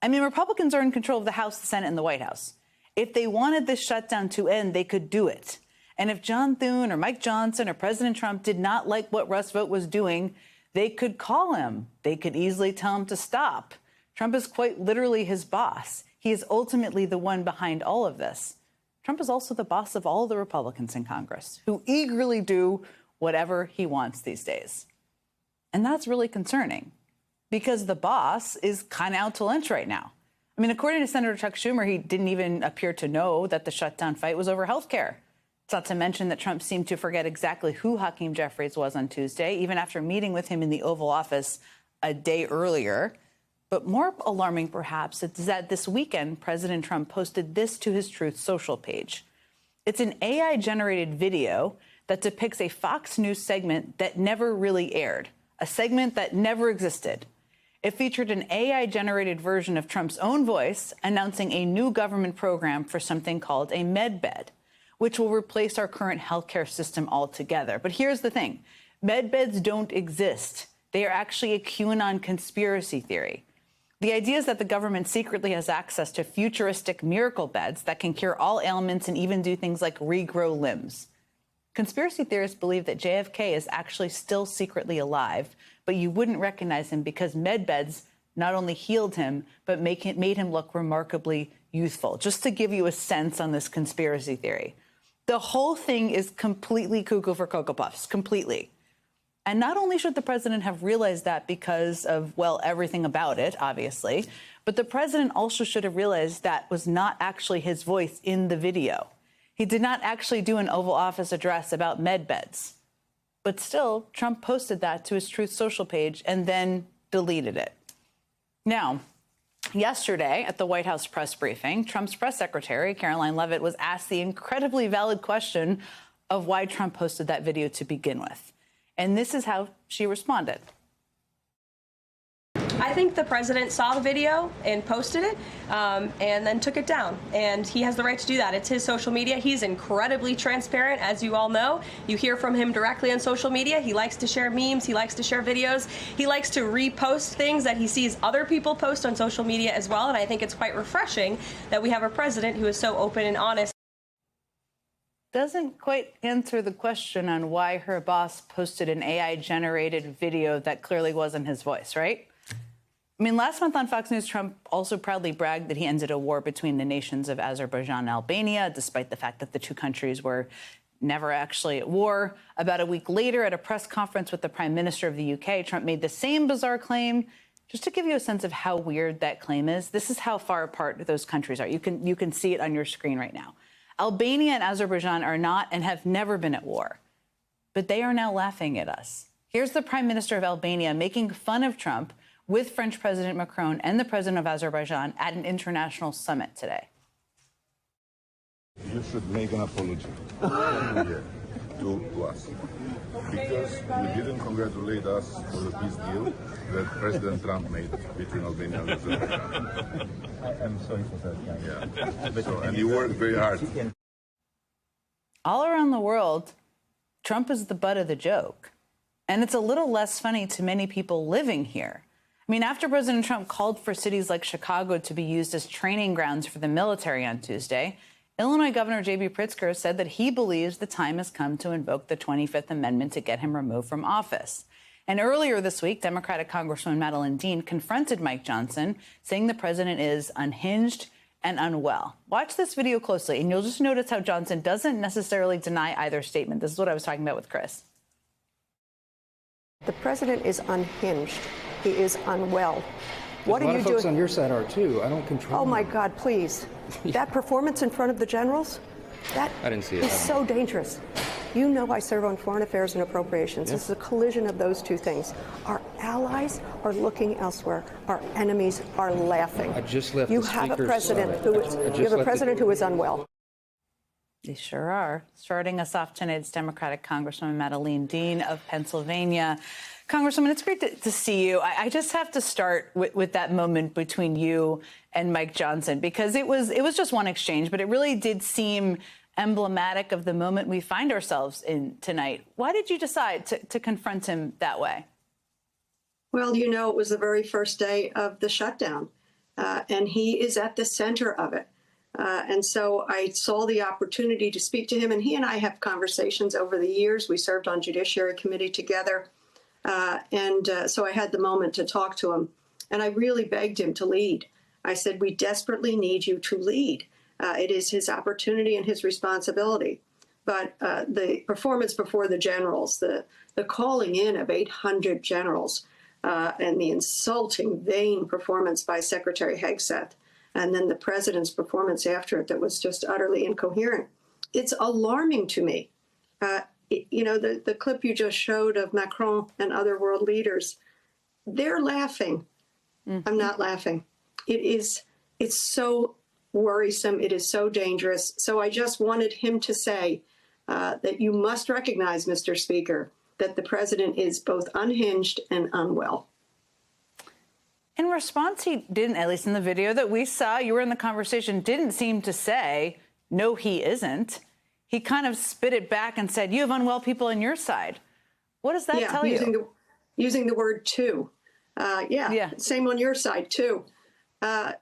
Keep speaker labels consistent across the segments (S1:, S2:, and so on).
S1: I mean, Republicans are in control of the House, the Senate, and the White House. If they wanted this shutdown to end, they could do it. And if John Thune or Mike Johnson or President Trump did not like what Russ Vought was doing, they could call him. They could easily tell him to stop. Trump is quite literally his boss. He is ultimately the one behind all of this. Trump is also the boss of all the Republicans in Congress, who eagerly do whatever he wants these days. And that's really concerning, because the boss is kind of out to lunch right now. I mean, according to Senator Chuck Schumer, he didn't even appear to know that the shutdown fight was over health care. It's not to mention that Trump seemed to forget exactly who Hakeem Jeffries was on Tuesday, even after meeting with him in the Oval Office a day earlier. But more alarming, perhaps, is that this weekend, President Trump posted this to his Truth Social page. It's an AI-generated video that depicts a Fox News segment that never really aired, a segment that never existed. It featured an AI-generated version of Trump's own voice announcing a new government program for something called a MedBed, which will replace our current healthcare system altogether. But here's the thing. MedBeds don't exist. They are actually a QAnon conspiracy theory. The idea is that the government secretly has access to futuristic miracle beds that can cure all ailments and even do things like regrow limbs. Conspiracy theorists believe that JFK is actually still secretly alive, but you wouldn't recognize him because MedBeds not only healed him, but made him look remarkably youthful. Just to give you a sense on this conspiracy theory. The whole thing is completely cuckoo for Cocoa Puffs, completely. And not only should the president have realized that because of, well, everything about it, obviously, but the president also should have realized that was not actually his voice in the video. He did not actually do an Oval Office address about med beds. But still, Trump posted that to his Truth Social page and then deleted it. Now, yesterday at the White House press briefing, Trump's press secretary, Caroline Leavitt, was asked the incredibly valid question of why Trump posted that video to begin with. And this is how she responded.
S2: I think the president saw the video and posted it and then took it down. And he has the right to do that. It's his social media. He's incredibly transparent, as you all know. You hear from him directly on social media. He likes to share memes. He likes to share videos. He likes to repost things that he sees other people post on social media as well. And I think it's quite refreshing that we have a president who is so open and honest.
S1: Doesn't quite answer the question on why her boss posted an AI-generated video that clearly wasn't his voice, right? I mean, last month on Fox News, Trump also proudly bragged that he ended a war between the nations of Azerbaijan and Albania, despite the fact that the two countries were never actually at war. About a week later, at a press conference with the Prime Minister of the UK, Trump made the same bizarre claim. Just to give you a sense of how weird that claim is, this is how far apart those countries are. You can see it on your screen right now. Albania and Azerbaijan are not and have never been at war, but they are now laughing at us. Here's the Prime Minister of Albania making fun of Trump with French President Macron and the President of Azerbaijan at an international summit today.
S3: You should make an apology to us, because you didn't congratulate us for the peace deal that President Trump made between Albania and Azerbaijan.
S4: I'm sorry for that.
S3: Yeah. And you worked very hard.
S1: All around the world, Trump is the butt of the joke. And it's a little less funny to many people living here. I mean, after President Trump called for cities like Chicago to be used as training grounds for the military on Tuesday, Illinois Governor J.B. Pritzker said that he believes the time has come to invoke the 25th Amendment to get him removed from office. And earlier this week, Democratic Congresswoman Madeleine Dean confronted Mike Johnson, saying the president is unhinged and unwell. Watch this video closely, and you'll just notice how Johnson doesn't necessarily deny either statement. This is what I was talking about with Chris.
S5: The president is unhinged. He is unwell. What are you doing?
S6: A lot of folks on your side are, too. I don't control
S5: Oh, my God, please. That performance in front of the generals, that
S6: I didn't see it.
S5: is so dangerous. You know I serve on Foreign Affairs and Appropriations. This is a collision of those two things. Our allies are looking elsewhere. Our enemies are laughing.
S6: I just left
S5: you
S6: the
S5: have a
S6: speaker's
S5: president
S6: side.
S5: who is you have a president who is unwell.
S1: They sure are. Starting us off tonight, it's Democratic Congresswoman Madeleine Dean of Pennsylvania. Congresswoman, it's great to see you. I just have to start with that moment between you and Mike Johnson, because it was just one exchange, but it really did seem emblematic of the moment we find ourselves in tonight. Why did you decide to confront him that way?
S7: Well, you know, it was the very first day of the shutdown.
S5: and he is at the center of it. And so I saw the opportunity to speak to him, and he and I have conversations over the years. We served on Judiciary Committee together, so I had the moment to talk to him, and I really begged him to lead. I said, we desperately need you to lead. It is his opportunity and his responsibility. But the performance before the generals, the calling in of 800 generals, and the insulting, vain performance by Secretary Hegseth, and then the president's performance after it that was just utterly incoherent. It's alarming to me. The clip you just showed of Macron and other world leaders, they're laughing. I'm not laughing. It's so worrisome. It is so dangerous. So I just wanted him to say that you must recognize, Mr. Speaker, that the president is both unhinged and unwell.
S1: In response, he didn't, at least in the video that we saw, you were in the conversation, didn't seem to say, no, he isn't. He kind of spit it back and said, you have unwell people on your side. What does that tell you?
S5: Using the word too. Same on your side, too. I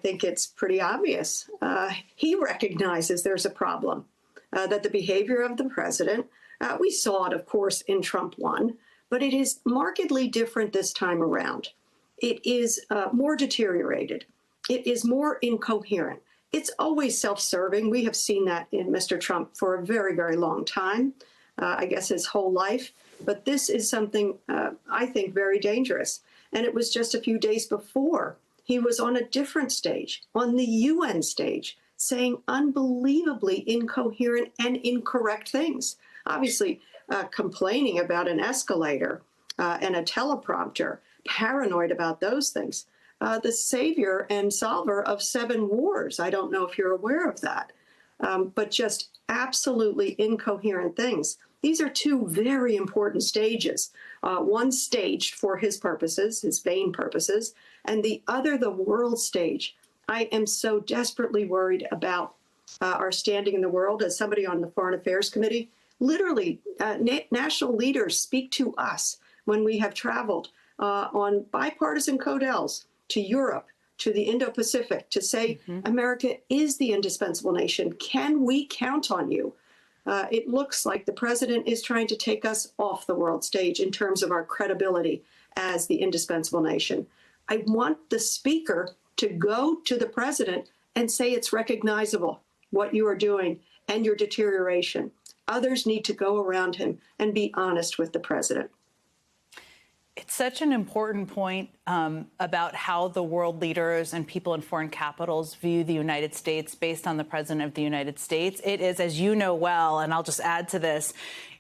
S5: think it's pretty obvious. He recognizes there's a problem, that the behavior of the president, we saw it, of course, in Trump 1, but it is markedly different this time around. It is more deteriorated. It is more incoherent. It's always self-serving. We have seen that in Mr. Trump for a very, very long time, I guess his whole life. But this is something I think very dangerous. And it was just a few days before he was on a different stage, on the UN stage, saying unbelievably incoherent and incorrect things. Obviously, complaining about an escalator and a teleprompter, paranoid about those things. The savior and solver of 7 wars. I don't know if you're aware of that, but just absolutely incoherent things. These are 2 very important stages. One staged for his purposes, his vain purposes, and the other the world stage. I am so desperately worried about our standing in the world as somebody on the Foreign Affairs Committee. Literally, national leaders speak to us when we have traveled on bipartisan codels to Europe, to the Indo-Pacific, to say America is the indispensable nation. Can we count on you? It looks like the president is trying to take us off the world stage in terms of our credibility as the indispensable nation. I want the speaker to go to the president and say it's recognizable what you are doing and your deterioration. Others need to go around him and be honest with the president.
S1: It's such an important point about how the world leaders and people in foreign capitals view the United States based on the president of the United States. It is, as you know well, and I'll just add to this,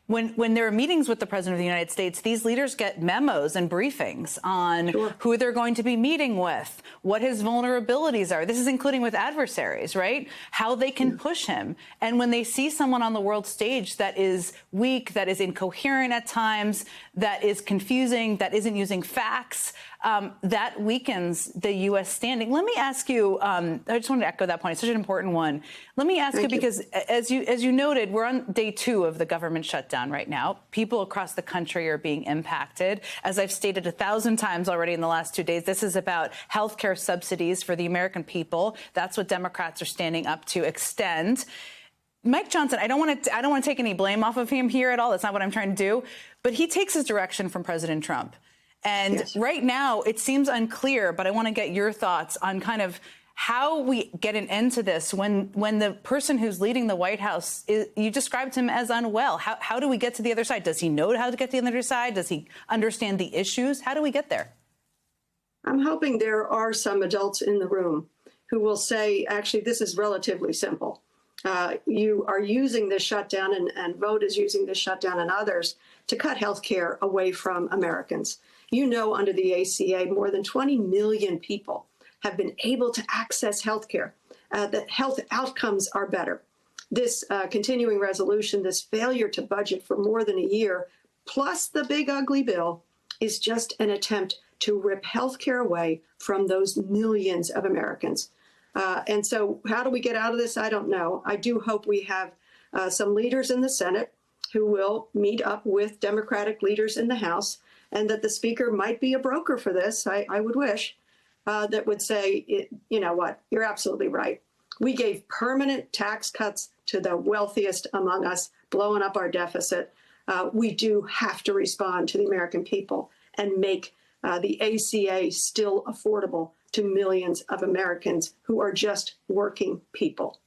S1: when there are meetings with the president of the United States, these leaders get memos and briefings on who they're going to be meeting with, what his vulnerabilities are. This is including with adversaries, right? How they can push him. And when they see someone on the world stage that is weak, that is incoherent at times, that is confusing, that isn't using facts, that weakens the U.S. standing. Let me ask you, I just wanted to echo that point. It's such an important one. Let me ask you, because as you noted, we're on day 2 of the government shutdown right now. People across the country are being impacted. As I've stated 1,000 times already in the last 2 days, this is about health care subsidies for the American people. That's what Democrats are standing up to extend. Mike Johnson, I don't want to take any blame off of him here at all. That's not what I'm trying to do. But he takes his direction from President Trump. And right now, it seems unclear, but I want to get your thoughts on kind of how we get an end to this when the person who's leading the White House, you described him as unwell. How do we get to the other side? Does he know how to get to the other side? Does he understand the issues? How do we get there?
S5: I'm hoping there are some adults in the room who will say, actually, this is relatively simple. You are using this shutdown, and Vote is using this shutdown and others to cut health care away from Americans. You know, under the ACA, more than 20 million people have been able to access health care. The health outcomes are better. This continuing resolution, this failure to budget for more than a year, plus the big ugly bill, is just an attempt to rip health care away from those millions of Americans. And so how do we get out of this? I don't know. I do hope we have some leaders in the Senate who will meet up with Democratic leaders in the House, and that the speaker might be a broker for this. I would wish. that would say, you know what, you're absolutely right. We gave permanent tax cuts to the wealthiest among us, blowing up our deficit. We do have to respond to the American people and make the ACA still affordable to millions of Americans who are just working people.